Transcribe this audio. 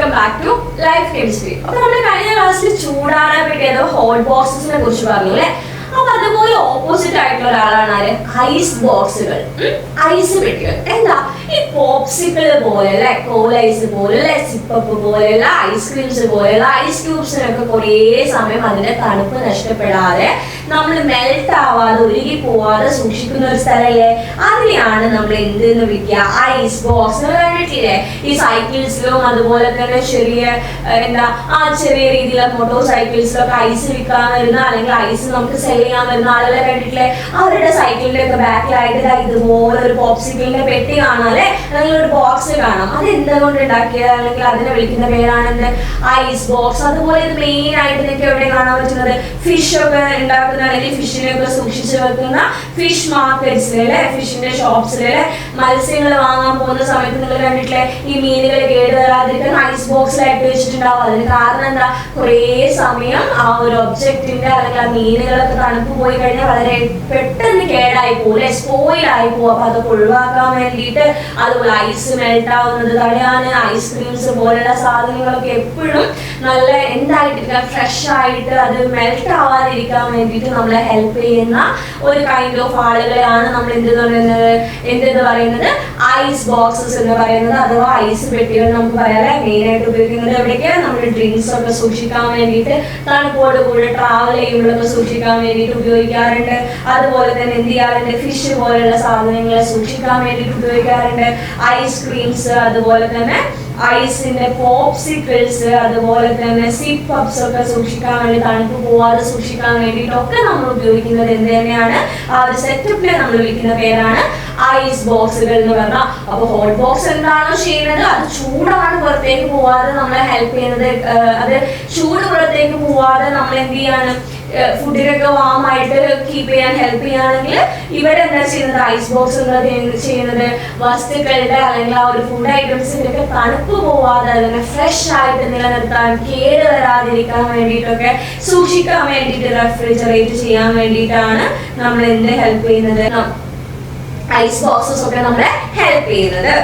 Welcome back to life chemistry. അപ്പൊ നമ്മുടെ കഴിഞ്ഞ ക്ലാസ്സിൽ ചൂടാറാൻ പറ്റിയത് ഹോട്ട് ബോക്സസിനെ കുറിച്ച് പറഞ്ഞു അല്ലെ. അപ്പൊ അതുപോലെ ഓപ്പോസിറ്റ് ആയിട്ടുള്ള ഒരാളാണ് ആര്? ഐസ് ബോക്സുകൾ, ഐസ് പെട്ടികൾ. എന്താ ഈ പോപ്സിക്കിൾ പോലെയുള്ള കോൾ ഐസ് പോലെയുള്ള സിപ്പപ്പ് പോലെയുള്ള ഐസ്ക്രീംസ് പോലെയുള്ള ഐസ് ക്യൂബ്സിനൊക്കെ കുറേ സമയം അതിന്റെ തണുപ്പ് നഷ്ടപ്പെടാതെ നമ്മൾ മെൽറ്റ് ആവാതെ ഉരുകി പോവാതെ സൂക്ഷിക്കുന്ന ഒരു സ്ഥലമല്ലേ, അതിനെയാണ് നമ്മൾ എന്തെന്ന് വിളിക്കുക? Ice box. കണ്ടിട്ടില്ലേ ഈ സൈക്കിൾസിലും അതുപോലെ തന്നെ ചെറിയ ചെറിയ രീതിയിലുള്ള മോട്ടോർ സൈക്കിൾസിലൊക്കെ ഐസ് വിൽക്കാൻ വരുന്ന അല്ലെങ്കിൽ ഐസ് നമുക്ക് സെൽ ചെയ്യാൻ വരുന്ന ആളുകളെ കണ്ടിട്ടില്ലേ? അവരുടെ സൈക്കിളിന്റെ ഒക്കെ ബാക്കിലായിട്ട് ഇതുപോലെ ഒരു പോപ്സിക്കിളിന്റെ പെട്ടി കാണാം അല്ലെ, അല്ലെങ്കിൽ ഒരു ബോക്സ് കാണാം. അത് എന്തുകൊണ്ട് ഉണ്ടാക്കിയത് അല്ലെങ്കിൽ അതിനെ വിളിക്കുന്ന പേരാണ് എന്ത്? Ice box. അതുപോലെ ഇത് മെയിൻ ആയിട്ട് നിങ്ങൾക്ക് എവിടെ കാണാൻ പറ്റുന്നത്? ഫിഷ് ഒക്കെ ഉണ്ടാക്കുന്ന അല്ലെങ്കിൽ ഫിഷിനെ ഒക്കെ സൂക്ഷിച്ചു വെക്കുന്ന ഫിഷ് മാർക്കറ്റ്സിലെ, ഫിഷിന്റെ ഷോപ്സിലെ മത്സ്യങ്ങൾ വാങ്ങാൻ പോകുന്ന സമയത്ത് നിങ്ങൾ കണ്ടിട്ടില്ലേ ഈ മീനുകൾ കേട് വരാതിരിക്കാൻ ഐസ് ബോക്സിലായിട്ട് വെച്ചിട്ടുണ്ടാവും. അതിന് കാരണം എന്താ? കുറേ സമയം ആ ഒരു ഒബ്ജക്റ്റിന്റെ അല്ലെങ്കിൽ ആ മീനുകളൊക്കെ തണുപ്പ് പോയി കഴിഞ്ഞാൽ വളരെ പെട്ടെന്ന് കേടായി പോകും, സ്പോയിൽ ആയി പോകും. അപ്പൊ അതൊക്കെ ഒഴിവാക്കാൻ വേണ്ടിയിട്ട് അതുപോലെ ഐസ് മെൽറ്റ് ആവുന്നത് തടയാന് ഐസ്ക്രീംസ് പോലുള്ള സാധനങ്ങളൊക്കെ എപ്പോഴും നല്ല എന്തായിട്ടിരിക്കാൻ ഫ്രഷ് ആയിട്ട് അത് മെൽറ്റ് ആവാതിരിക്കാൻ വേണ്ടിയിട്ട് നമ്മളെ ഹെൽപ്പ് ചെയ്യുന്ന ഒരു കൈൻഡ് ഓഫ് ആളുകളെയാണ് നമ്മൾ എന്തെന്ന് പറയുന്നത് ഐസ് ബോക്സസ് എന്ന് പറയുന്നത്, അഥവാ ഐസ് പെട്ടികൾ നമുക്ക് പറയാം. മെയിൻ ആയിട്ട് ഉപയോഗിക്കുന്നത് എവിടേക്കാണ്? നമ്മുടെ ഡ്രിങ്ക്സ് ഒക്കെ സൂക്ഷിക്കാൻ വേണ്ടിയിട്ട്, തണുപ്പോട് കൂടെ ട്രാവൽ ചെയ്യുമ്പോഴൊക്കെ സൂക്ഷിക്കാൻ വേണ്ടിയിട്ട് ഉപയോഗിക്കാറുണ്ട്. അതുപോലെ തന്നെ എന്ത് ചെയ്യാറുണ്ട്? ഫിഷ് പോലുള്ള സാധനങ്ങളെ സൂക്ഷിക്കാൻ വേണ്ടിയിട്ട് ഉപയോഗിക്കാറുണ്ട്. ഐസ്ക്രീംസ്, അതുപോലെ തന്നെ ഐസിന്റെ പോപ്സിക്കിൾസ്, അതുപോലെ തന്നെ സിപ്പപ്സ് ഒക്കെ സൂക്ഷിക്കാൻ വേണ്ടി, തണുപ്പ് പോവാതെ സൂക്ഷിക്കാൻ വേണ്ടിയിട്ടൊക്കെ നമ്മൾ ഉപയോഗിക്കുന്നത് എന്ത് തന്നെയാണ്? ആ ഒരു സെറ്റപ്പിനെ നമ്മൾ വിളിക്കുന്ന പേരാണ് ഐസ് ബോക്സുകൾ എന്ന് പറഞ്ഞാൽ. അപ്പൊ ഹോട്ട് ബോക്സ് എന്താണോ ചെയ്യുന്നത് അത് ചൂടാണ് പുറത്തേക്ക് പോവാതെ നമ്മളെ ഹെൽപ്പ് ചെയ്യുന്നത്. അത് ചൂട് പുറത്തേക്ക് പോവാതെ നമ്മൾ എന്ത് ചെയ്യാണ്? ഫുഡിനൊക്കെ വാമായിട്ട് കീപ്പ് ചെയ്യാൻ ഹെൽപ്പ് ചെയ്യുകയാണെങ്കിൽ ഇവിടെ എന്താ ചെയ്യുന്നത്? ഐസ് ബോക്സ് ചെയ്യുന്നത് വസ്തുക്കളുടെ അല്ലെങ്കിൽ ആ ഒരു ഫുഡ് ഐറ്റംസിന്റെ ഒക്കെ തണുപ്പ് പോവാതെ അതിനെ ഫ്രഷ് ആയിട്ട് നിലനിർത്താൻ, കേട് വരാതിരിക്കാൻ വേണ്ടിയിട്ടൊക്കെ സൂക്ഷിക്കാൻ വേണ്ടിയിട്ട് റെഫ്രിജറേറ്റ് ചെയ്യാൻ വേണ്ടിയിട്ടാണ് നമ്മൾ എന്ത് ഹെൽപ്പ് ചെയ്യുന്നത്? ഐസ് ബോക്സസ് ഒക്കെ നമ്മളെ ഹെൽപ്പ് ചെയ്യുന്നത്.